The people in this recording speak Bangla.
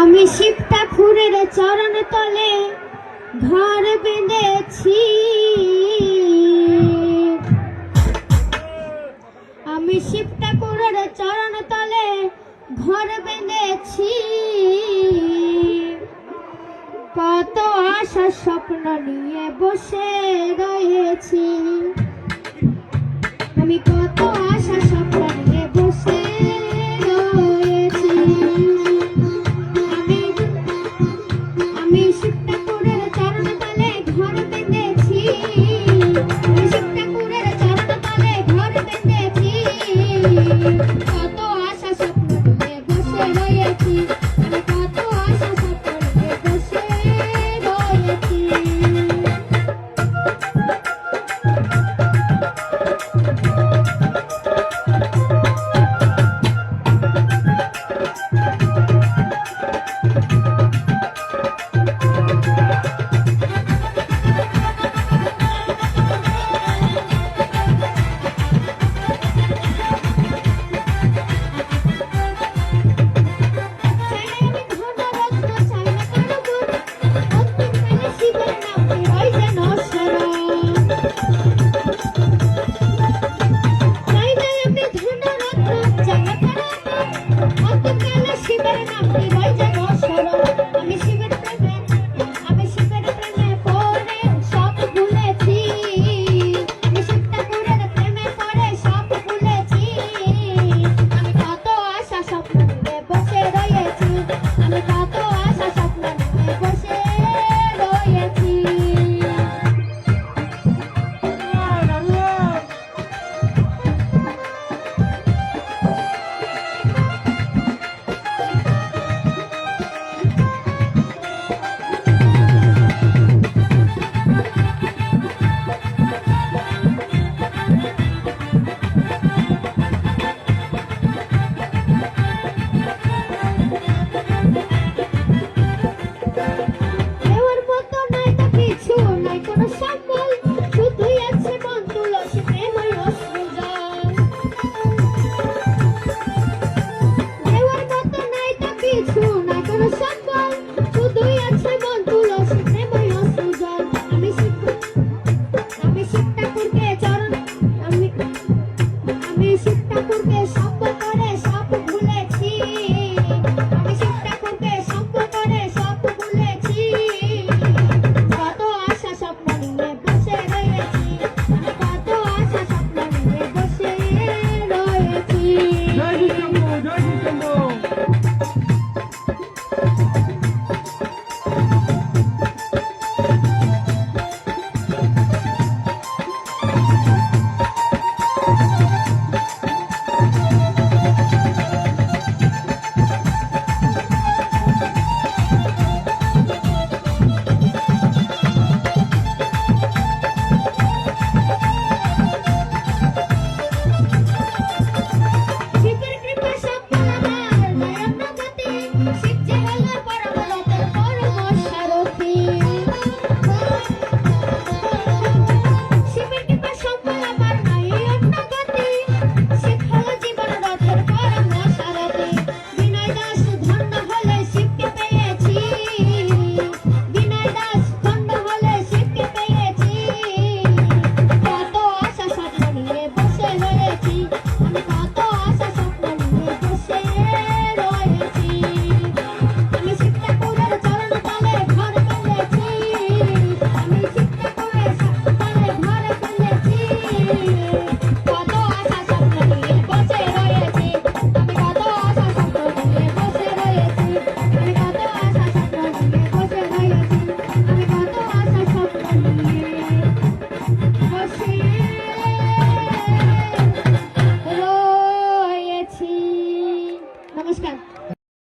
আমি শিব ঠাকুরের চরণ তলে ঘর বেঁধেছি, আমি শিব ঠাকুরের চরণ তলে ঘর বেঁধেছি। কত আশা স্বপ্ন নিয়ে বসে রয়েছি, আমি কত আশা স্বপ্ন নিয়ে বসে রয়েছি। আমি শিব ঠাকুরের চরণ তলে ঘর বেঁধেছি, আমি শিব ঠাকুরের চরণ তলে ঘর বেঁধেছি। কত আশা স্বপ্ন নিয়ে বসে রয়েছি, আমি কত আশা স্বপ্ন নিয়ে বসে রয়েছি।